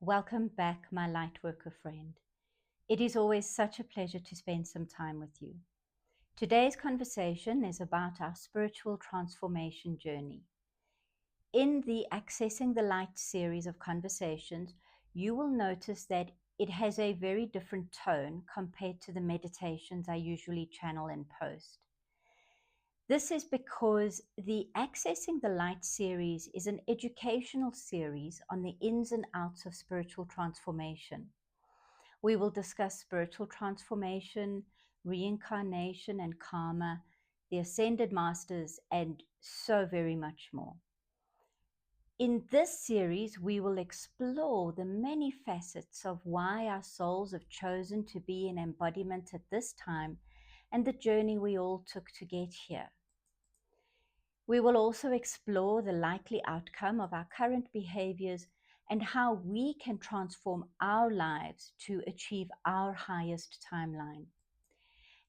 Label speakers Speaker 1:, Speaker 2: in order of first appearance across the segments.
Speaker 1: Welcome back, my Lightworker friend. It is always such a pleasure to spend some time with you. Today's conversation is about our spiritual transformation journey. In the Accessing the Light series of conversations, you will notice that it has a very different tone compared to the meditations I usually channel and post. This is because the Accessing the Light series is an educational series on the ins and outs of spiritual transformation. We will discuss spiritual transformation, reincarnation and karma, the ascended masters, and so very much more. In this series, we will explore the many facets of why our souls have chosen to be in embodiment at this time and the journey we all took to get here. We will also explore the likely outcome of our current behaviors and how we can transform our lives to achieve our highest timeline.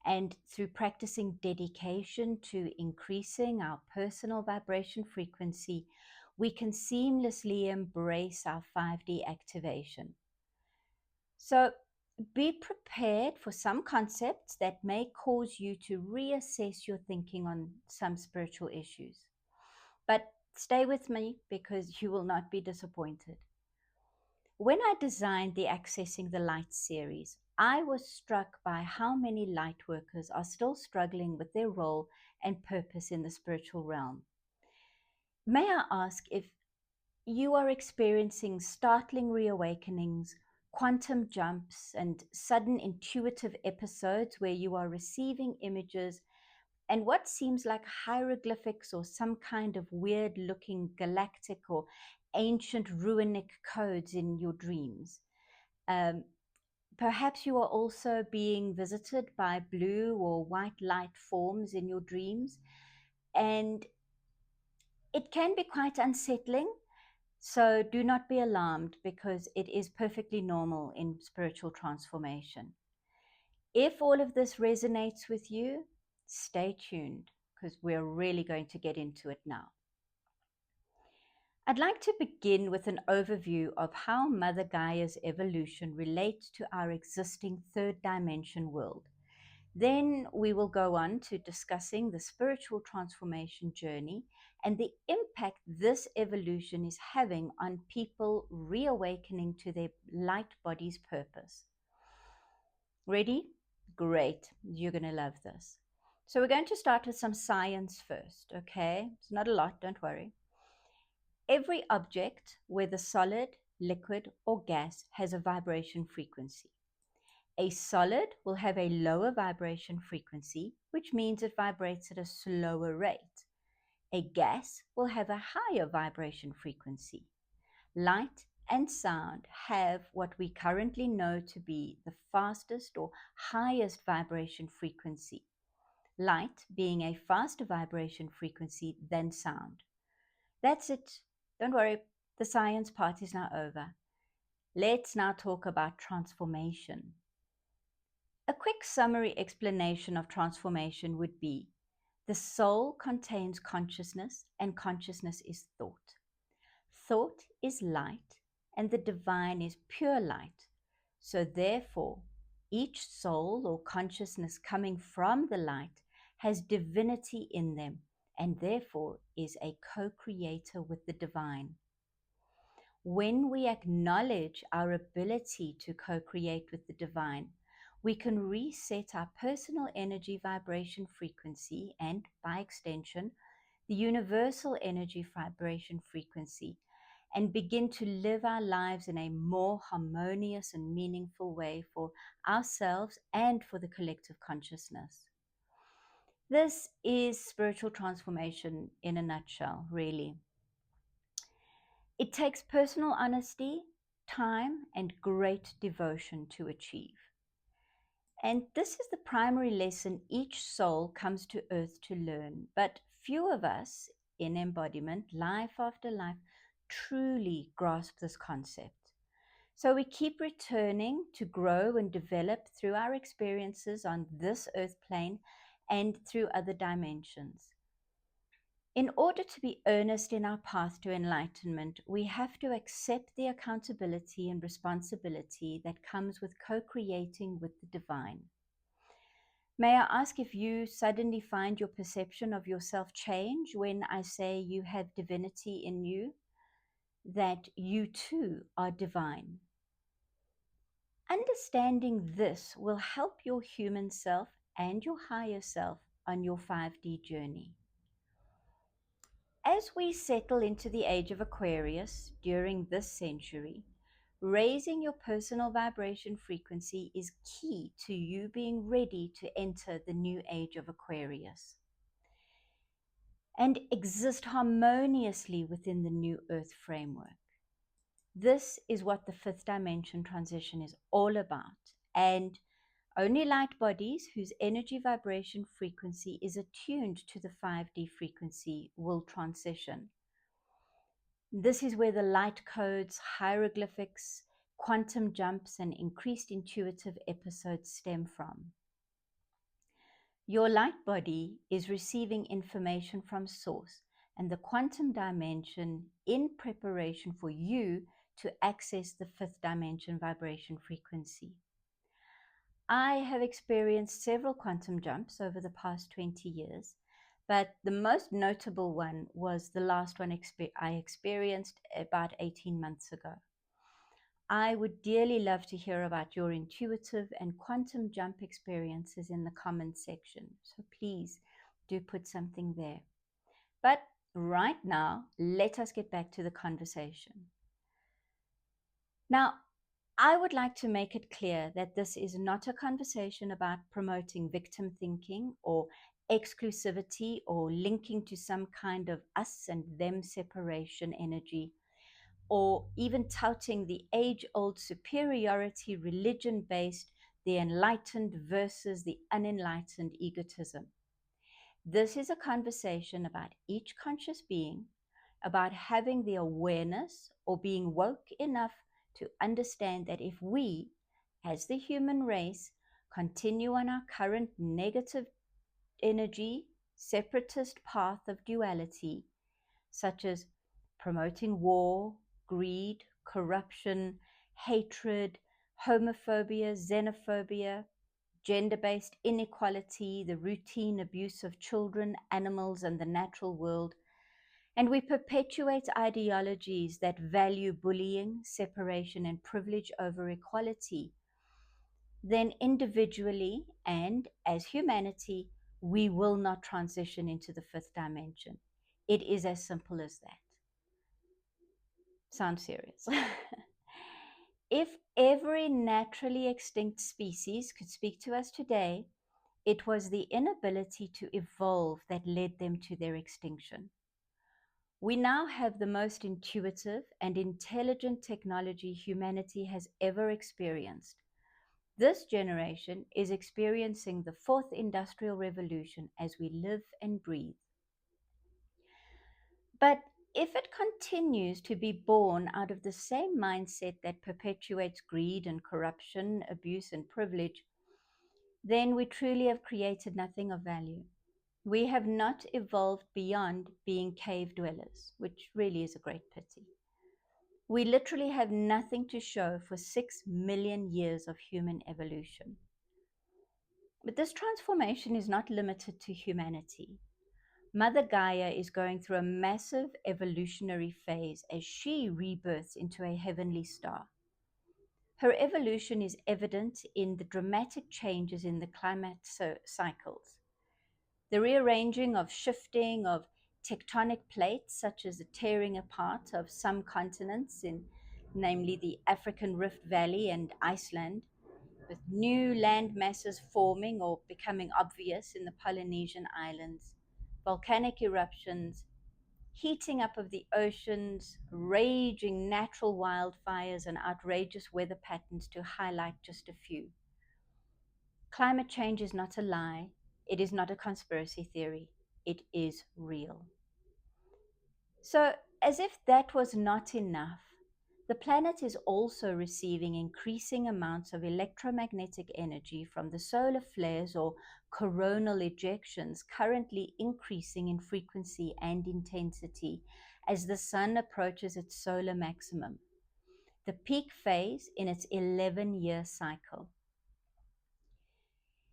Speaker 1: And through practicing dedication to increasing our personal vibration frequency, we can seamlessly embrace our 5D activation. So be prepared for some concepts that may cause you to reassess your thinking on some spiritual issues. But stay with me because you will not be disappointed. When I designed the Accessing the Light series, I was struck by how many light workers are still struggling with their role and purpose in the spiritual realm. May I ask if you are experiencing startling reawakenings, quantum jumps, and sudden intuitive episodes where you are receiving images and what seems like hieroglyphics or some kind of weird looking galactic or ancient runic codes in your dreams. Um, Perhaps you are also being visited by blue or white light forms in your dreams, and it can be quite unsettling. So do not be alarmed because it is perfectly normal in spiritual transformation. If all of this resonates with you, stay tuned because we're really going to get into it now. I'd like to begin with an overview of how Mother Gaia's evolution relates to our existing third dimension world. Then we will go on to discussing the spiritual transformation journey and the impact this evolution is having on people reawakening to their light body's purpose. Ready? Great. You're going to love this. So we're going to start with some science first, okay? It's not a lot, don't worry. Every object, whether solid, liquid, or gas, has a vibration frequency. A solid will have a lower vibration frequency, which means it vibrates at a slower rate. A gas will have a higher vibration frequency. Light and sound have what we currently know to be the fastest or highest vibration frequency, light being a faster vibration frequency than sound. That's it. Don't worry, the science part is now over. Let's now talk about transformation. A quick summary explanation of transformation would be the soul contains consciousness, and consciousness is thought. Thought is light, and the divine is pure light. So, therefore, each soul or consciousness coming from the light has divinity in them and therefore is a co creator with the divine. When we acknowledge our ability to co create with the divine, we can reset our personal energy vibration frequency and, by extension, the universal energy vibration frequency and begin to live our lives in a more harmonious and meaningful way for ourselves and for the collective consciousness. This is spiritual transformation in a nutshell, really. It takes personal honesty, time, and great devotion to achieve. And this is the primary lesson each soul comes to earth to learn. But few of us in embodiment, life after life, truly grasp this concept. So we keep returning to grow and develop through our experiences on this earth plane and through other dimensions. In order to be earnest in our path to enlightenment, we have to accept the accountability and responsibility that comes with co creating with the divine. May I ask if you suddenly find your perception of yourself change when I say you have divinity in you, that you too are divine? Understanding this will help your human self and your higher self on your 5D journey. As we settle into the age of Aquarius during this century, raising your personal vibration frequency is key to you being ready to enter the new age of Aquarius and exist harmoniously within the new Earth framework. This is what the fifth dimension transition is all about, and only light bodies whose energy vibration frequency is attuned to the 5D frequency will transition. This is where the light codes, hieroglyphics, quantum jumps, and increased intuitive episodes stem from. Your light body is receiving information from source and the quantum dimension in preparation for you to access the fifth dimension vibration frequency. I have experienced several quantum jumps over the past 20 years, but the most notable one was the last one I experienced about 18 months ago. I would dearly love to hear about your intuitive and quantum jump experiences in the comments section. So please do put something there. But right now, let us get back to the conversation. Now, I would like to make it clear that this is not a conversation about promoting victim thinking or exclusivity or linking to some kind of us and them separation energy, or even touting the age-old superiority religion-based, the enlightened versus the unenlightened egotism. This is a conversation about each conscious being, about having the awareness or being woke enough to understand that if we, as the human race, continue on our current negative energy, separatist path of duality, such as promoting war, greed, corruption, hatred, homophobia, xenophobia, gender-based inequality, the routine abuse of children, animals, and the natural world, and we perpetuate ideologies that value bullying, separation, and privilege over equality, then individually and as humanity, we will not transition into the fifth dimension. It is as simple as that. Sound serious? If every naturally extinct species could speak to us today, it was the inability to evolve that led them to their extinction. We now have the most intuitive and intelligent technology humanity has ever experienced. This generation is experiencing the fourth industrial revolution as we live and breathe. But if it continues to be born out of the same mindset that perpetuates greed and corruption, abuse and privilege, then we truly have created nothing of value. We have not evolved beyond being cave dwellers, which really is a great pity. We literally have nothing to show for 6 million years of human evolution. But this transformation is not limited to humanity. Mother Gaia is going through a massive evolutionary phase as she rebirths into a heavenly star. Her evolution is evident in the dramatic changes in the climate cycles, the rearranging of shifting of tectonic plates, such as the tearing apart of some continents, namely the African Rift Valley and Iceland, with new land masses forming or becoming obvious in the Polynesian islands, volcanic eruptions, heating up of the oceans, raging natural wildfires, and outrageous weather patterns, to highlight just a few. Climate change is not a lie. It is not a conspiracy theory. It is real. So, as if that was not enough, The planet is also receiving increasing amounts of electromagnetic energy from the solar flares or coronal ejections, currently increasing in frequency and intensity as the sun approaches its solar maximum, the peak phase in its 11-year cycle.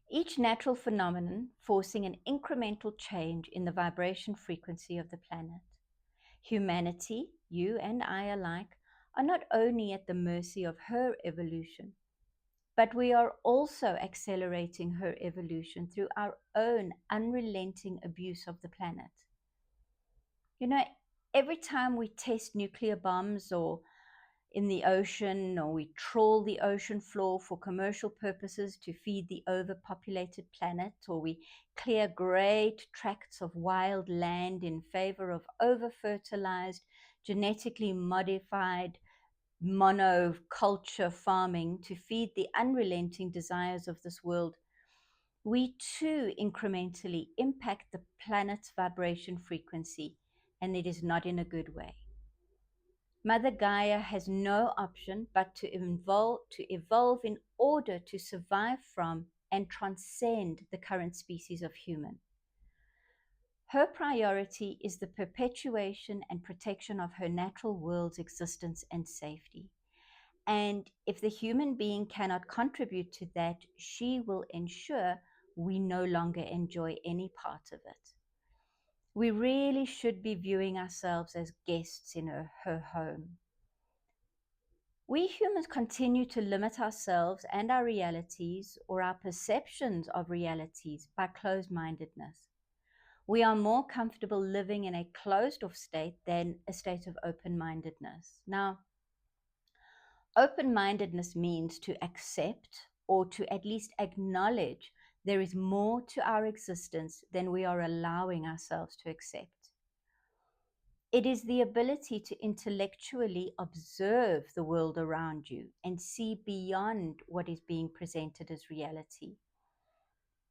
Speaker 1: Each natural phenomenon forcing an incremental change in the vibration frequency of the planet. Humanity, you and I alike, are not only at the mercy of her evolution, but we are also accelerating her evolution through our own unrelenting abuse of the planet. You know, every time we test nuclear bombs or in the ocean, or we trawl the ocean floor for commercial purposes to feed the overpopulated planet, or we clear great tracts of wild land in favor of over-fertilized, genetically modified monoculture farming to feed the unrelenting desires of this world, we too incrementally impact the planet's vibration frequency, and it is not in a good way. Mother Gaia has no option but to evolve in order to survive from and transcend the current species of human. Her priority is the perpetuation and protection of her natural world's existence and safety. And if the human being cannot contribute to that, she will ensure we no longer enjoy any part of it. We really should be viewing ourselves as guests in her home. We humans continue to limit ourselves and our realities, or our perceptions of realities, by closed-mindedness. We are more comfortable living in a closed-off state than a state of open-mindedness. Now, open-mindedness means to accept, or to at least acknowledge, there is more to our existence than we are allowing ourselves to accept. It is the ability to intellectually observe the world around you and see beyond what is being presented as reality.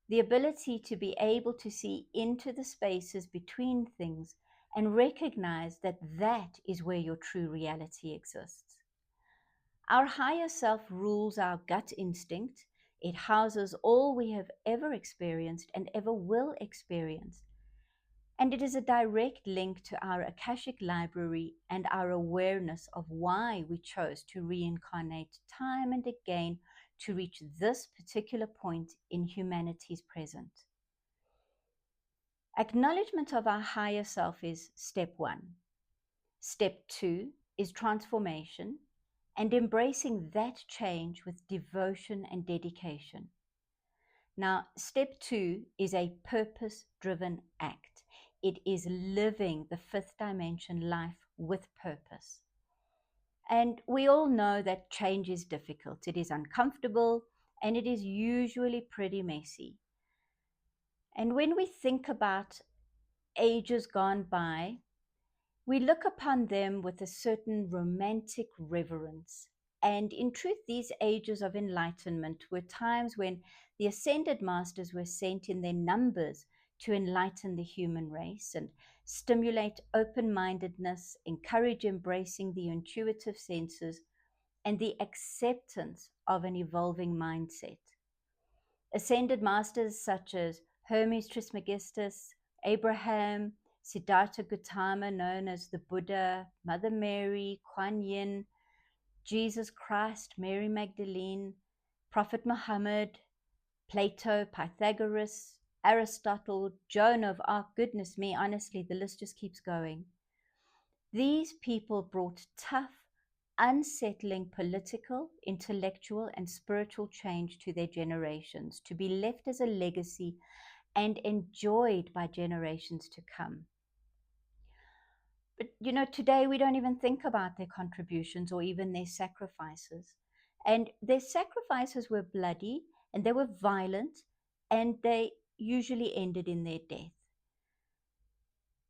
Speaker 1: The ability to be able to see into the spaces between things and recognize that that is where your true reality exists. Our higher self rules our gut instinct. It houses all we have ever experienced and ever will experience. And it is a direct link to our Akashic library and our awareness of why we chose to reincarnate time and again to reach this particular point in humanity's present. Acknowledgement of our higher self is step 1. Step 2 is transformation and embracing that change with devotion and dedication. Now, step 2 is a purpose-driven act. It is living the 5th dimension life with purpose. And we all know that change is difficult. It is uncomfortable, and it is usually pretty messy. And when we think about ages gone by, we look upon them with a certain romantic reverence. And in truth, these ages of enlightenment were times when the ascended masters were sent in their numbers to enlighten the human race and stimulate open-mindedness, encourage embracing the intuitive senses, and the acceptance of an evolving mindset. Ascended masters such as Hermes Trismegistus, Abraham, Siddhartha Gautama, known as the Buddha, Mother Mary, Kuan Yin, Jesus Christ, Mary Magdalene, Prophet Muhammad, Plato, Pythagoras, Aristotle, Joan of Arc, goodness me, honestly, the list just keeps going. These people brought tough, unsettling political, intellectual, and spiritual change to their generations, to be left as a legacy and enjoyed by generations to come. But you know, today we don't even think about their contributions or even their sacrifices. And their sacrifices were bloody, and they were violent, and they usually ended in their death.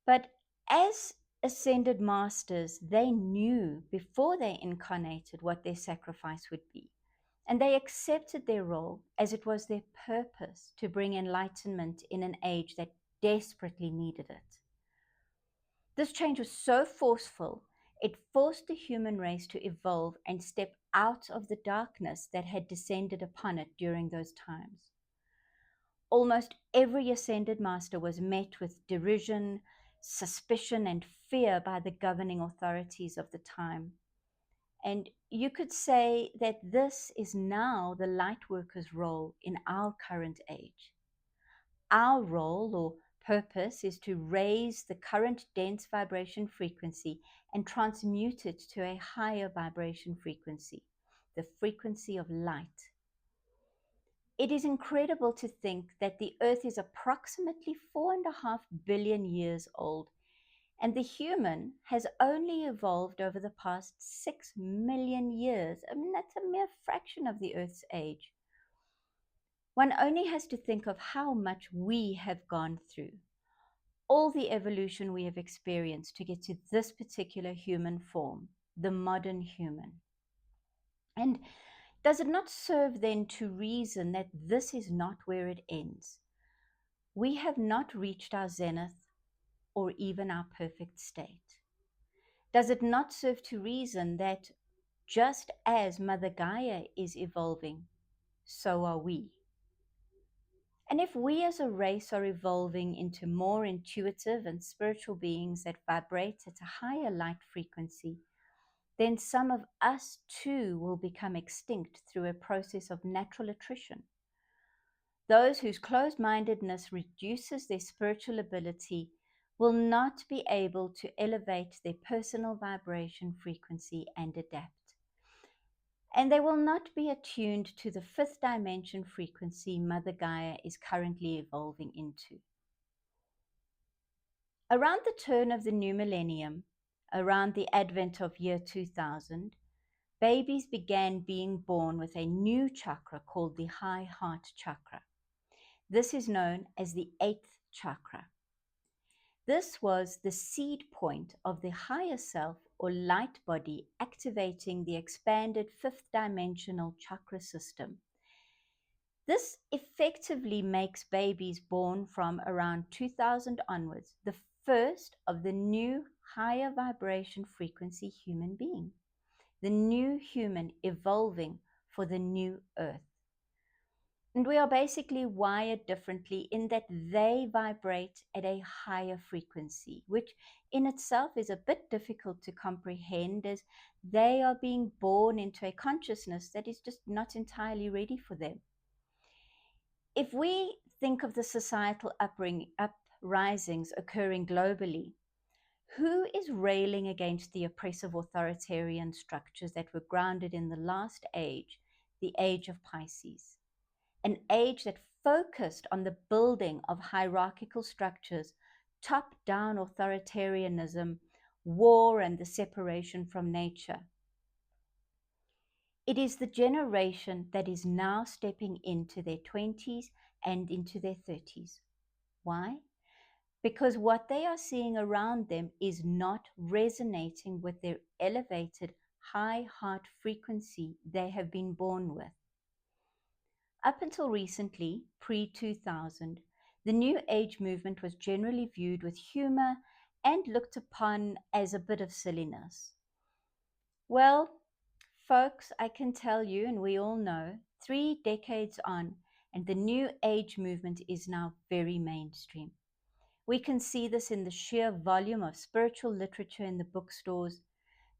Speaker 1: But as ascended masters, they knew before they incarnated what their sacrifice would be. And they accepted their role as it was their purpose to bring enlightenment in an age that desperately needed it. This change was so forceful, It forced the human race to evolve and step out of the darkness that had descended upon it during those times. Almost every ascended master was met with derision, suspicion, and fear by the governing authorities of the time. And you could say that this is now the light worker's role in our current age. Our role or purpose is to raise the current dense vibration frequency and transmute it to a higher vibration frequency, the frequency of light. It is incredible to think that the Earth is approximately 4.5 billion years old, and the human has only evolved over the past 6 million years. I mean, that's a mere fraction of the Earth's age. One only has to think of how much we have gone through, all the evolution we have experienced to get to this particular human form, the modern human. And does it not serve then to reason that this is not where it ends? We have not reached our zenith or even our perfect state. Does it not serve to reason that just as Mother Gaia is evolving, so are we? And if we as a race are evolving into more intuitive and spiritual beings that vibrate at a higher light frequency, then some of us too will become extinct through a process of natural attrition. Those whose closed-mindedness reduces their spiritual ability will not be able to elevate their personal vibration frequency and adapt. And they will not be attuned to the fifth dimension frequency Mother Gaia is currently evolving into. Around the turn of the new millennium, around the advent of year 2000, babies began being born with a new chakra called the high heart chakra. This is known as the eighth chakra. This was the seed point of the higher self or light body activating the expanded fifth dimensional chakra system. This effectively makes babies born from around 2000 onwards the first of the new higher vibration frequency human being, the new human evolving for the new earth. And we are basically wired differently in that they vibrate at a higher frequency, which in itself is a bit difficult to comprehend as they are being born into a consciousness that is just not entirely ready for them. If we think of the societal uprisings occurring globally, who is railing against the oppressive authoritarian structures that were grounded in the last age, the age of Pisces? An age that focused on the building of hierarchical structures, top-down authoritarianism, war, and the separation from nature. It is the generation that is now stepping into their 20s and into their 30s. Why? Because what they are seeing around them is not resonating with their elevated high heart frequency they have been born with. Up until recently, pre-2000, the New Age movement was generally viewed with humor and looked upon as a bit of silliness. Well, folks, I can tell you, and we all know, 3 decades on, and the New Age movement is now very mainstream. We can see this in the sheer volume of spiritual literature in the bookstores,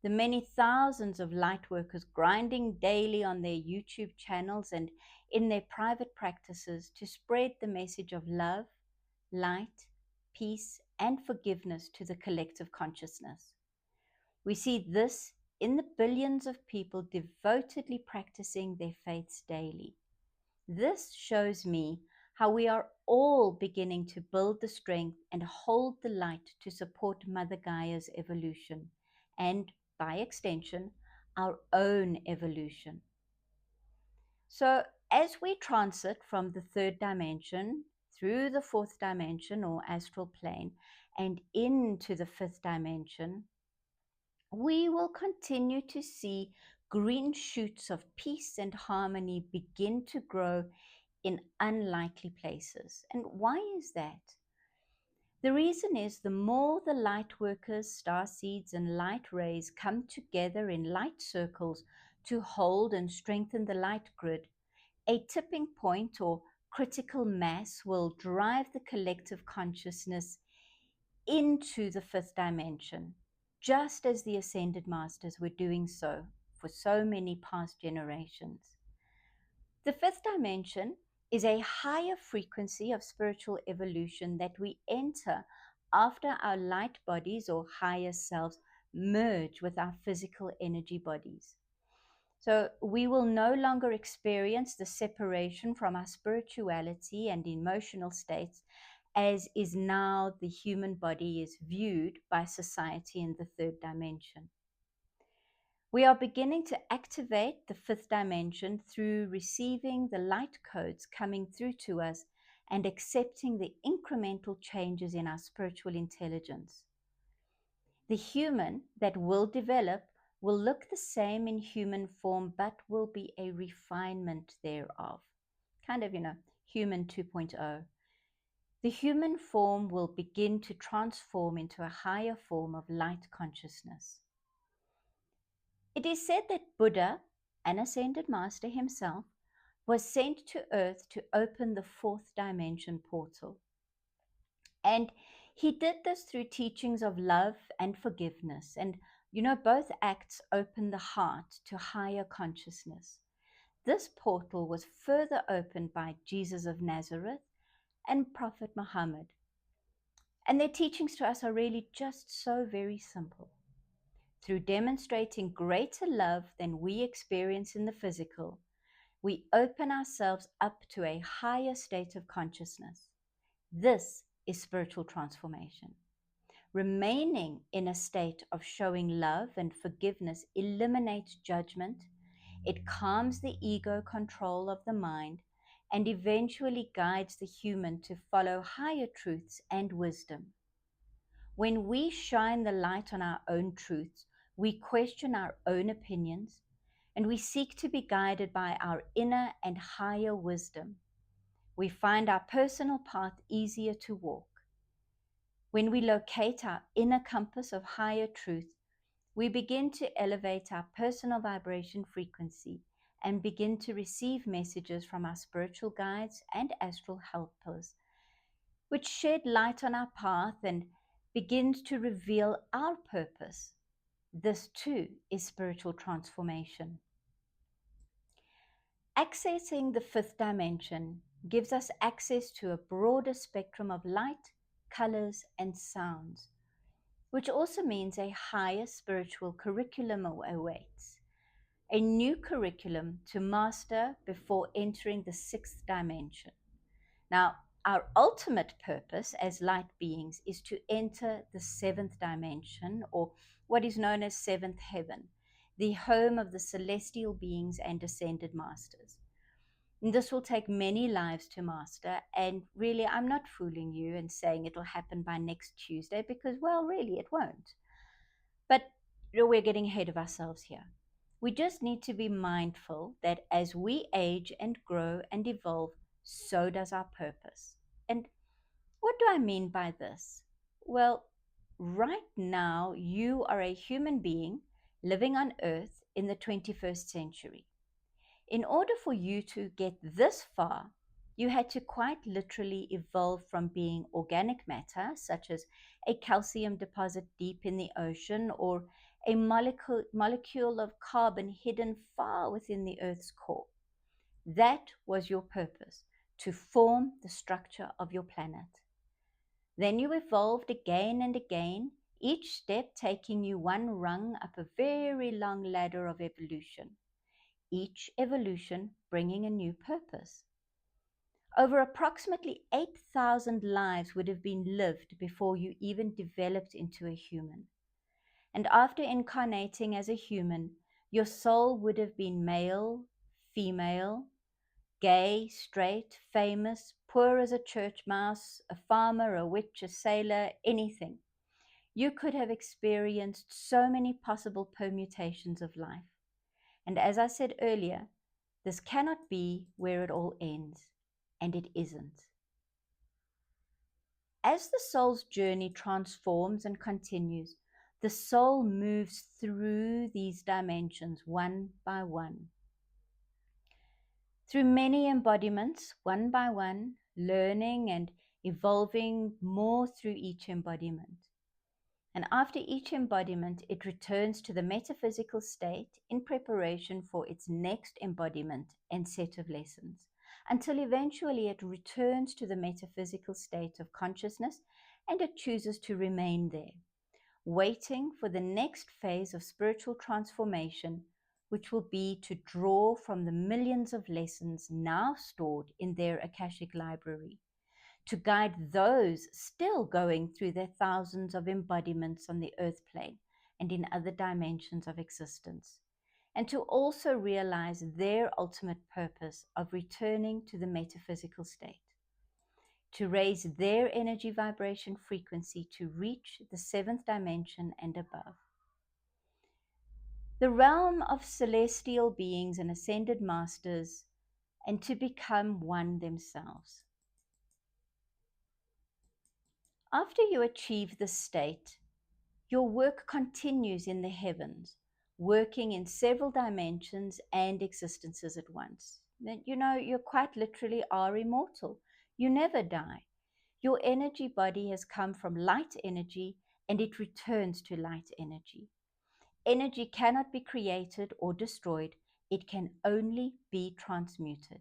Speaker 1: the many thousands of light workers grinding daily on their YouTube channels and in their private practices to spread the message of love, light, peace, and forgiveness to the collective consciousness. We see this in the billions of people devotedly practicing their faiths daily. This shows me how we are all beginning to build the strength and hold the light to support Mother Gaia's evolution and, by extension, our own evolution. So as we transit from the third dimension through the fourth dimension or astral plane and into the fifth dimension, we will continue to see green shoots of peace and harmony begin to grow in unlikely places. And why is that? The reason is the more the light workers, star seeds, and light rays come together in light circles to hold and strengthen the light grid, a tipping point or critical mass will drive the collective consciousness into the fifth dimension, just as the ascended masters were doing so for so many past generations. The fifth dimension is a higher frequency of spiritual evolution that we enter after our light bodies or higher selves merge with our physical energy bodies. So we will no longer experience the separation from our spirituality and emotional states as is now the human body is viewed by society in the third dimension. We are beginning to activate the fifth dimension through receiving the light codes coming through to us and accepting the incremental changes in our spiritual intelligence. The human that will develop will look the same in human form, but will be a refinement thereof. Kind of, human 2.0. The human form will begin to transform into a higher form of light consciousness. It is said that Buddha, an ascended master himself, was sent to earth to open the fourth dimension portal. And he did this through teachings of love and forgiveness. And both acts open the heart to higher consciousness. This portal was further opened by Jesus of Nazareth and Prophet Muhammad. And their teachings to us are really just so very simple. Through demonstrating greater love than we experience in the physical, we open ourselves up to a higher state of consciousness. This is spiritual transformation. Remaining in a state of showing love and forgiveness eliminates judgment. It calms the ego control of the mind and eventually guides the human to follow higher truths and wisdom. When we shine the light on our own truths, we question our own opinions, and we seek to be guided by our inner and higher wisdom. We find our personal path easier to walk. When we locate our inner compass of higher truth, we begin to elevate our personal vibration frequency and begin to receive messages from our spiritual guides and astral helpers, which shed light on our path and begins to reveal our purpose. This too is spiritual transformation. Accessing the fifth dimension gives us access to a broader spectrum of light, colors, and sounds, which also means a higher spiritual curriculum awaits, a new curriculum to master before entering the sixth dimension. Now, our ultimate purpose as light beings is to enter the seventh dimension, or what is known as seventh heaven, the home of the celestial beings and ascended masters. And this will take many lives to master, and really, I'm not fooling you and saying it'll happen by next Tuesday because, well, really, it won't. But we're getting ahead of ourselves here. We just need to be mindful that as we age and grow and evolve, so does our purpose. And what do I mean by this? Well, right now, you are a human being living on Earth in the 21st century. In order for you to get this far, you had to quite literally evolve from being organic matter, such as a calcium deposit deep in the ocean or a molecule of carbon hidden far within the Earth's core. That was your purpose, to form the structure of your planet. Then you evolved again and again, each step taking you one rung up a very long ladder of evolution, each evolution bringing a new purpose. Over approximately 8,000 lives would have been lived before you even developed into a human. And after incarnating as a human, your soul would have been male, female, gay, straight, famous, poor as a church mouse, a farmer, a witch, a sailor, anything. You could have experienced so many possible permutations of life. And as I said earlier, this cannot be where it all ends, and it isn't. As the soul's journey transforms and continues, the soul moves through these dimensions one by one. Through many embodiments, one by one, learning and evolving more through each embodiment. And after each embodiment, it returns to the metaphysical state in preparation for its next embodiment and set of lessons, until eventually it returns to the metaphysical state of consciousness and it chooses to remain there, waiting for the next phase of spiritual transformation, which will be to draw from the millions of lessons now stored in their Akashic library, to guide those still going through their thousands of embodiments on the earth plane and in other dimensions of existence, and to also realize their ultimate purpose of returning to the metaphysical state, to raise their energy vibration frequency to reach the seventh dimension and above. The realm of celestial beings and ascended masters, and to become one themselves. After you achieve this state, your work continues in the heavens, working in several dimensions and existences at once. You know, you quite literally are immortal. You never die. Your energy body has come from light energy and it returns to light energy. Energy cannot be created or destroyed. It can only be transmuted.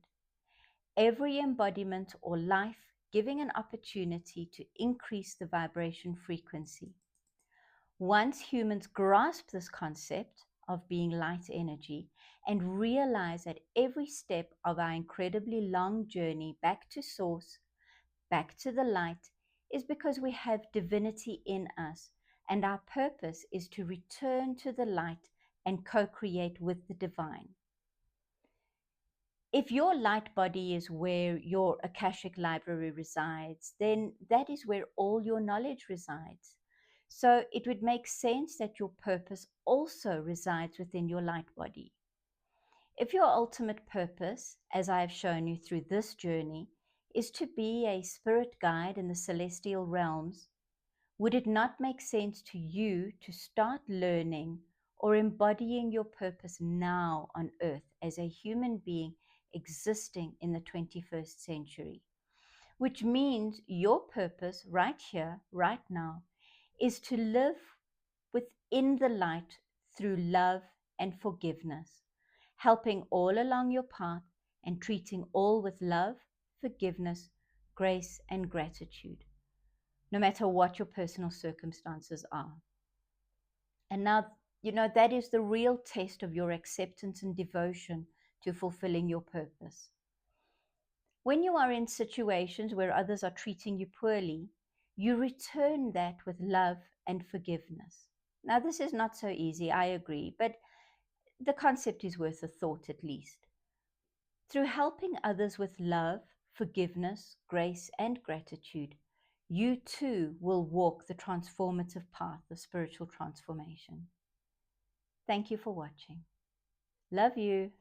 Speaker 1: Every embodiment or life giving an opportunity to increase the vibration frequency. Once humans grasp this concept of being light energy and realize at every step of our incredibly long journey back to source, back to the light, is because we have divinity in us, and our purpose is to return to the light and co-create with the divine. If your light body is where your Akashic library resides, then that is where all your knowledge resides. So it would make sense that your purpose also resides within your light body. If your ultimate purpose, as I have shown you through this journey, is to be a spirit guide in the celestial realms, would it not make sense to you to start learning or embodying your purpose now on earth as a human being existing in the 21st century? Which means your purpose right here, right now, is to live within the light through love and forgiveness, helping all along your path and treating all with love, forgiveness, grace, and gratitude, no matter what your personal circumstances are. And now, you know, that is the real test of your acceptance and devotion to fulfilling your purpose. When you are in situations where others are treating you poorly, you return that with love and forgiveness. Now, this is not so easy, I agree, but the concept is worth a thought at least. Through helping others with love, forgiveness, grace, and gratitude, you too will walk the transformative path of spiritual transformation. Thank you for watching. Love you.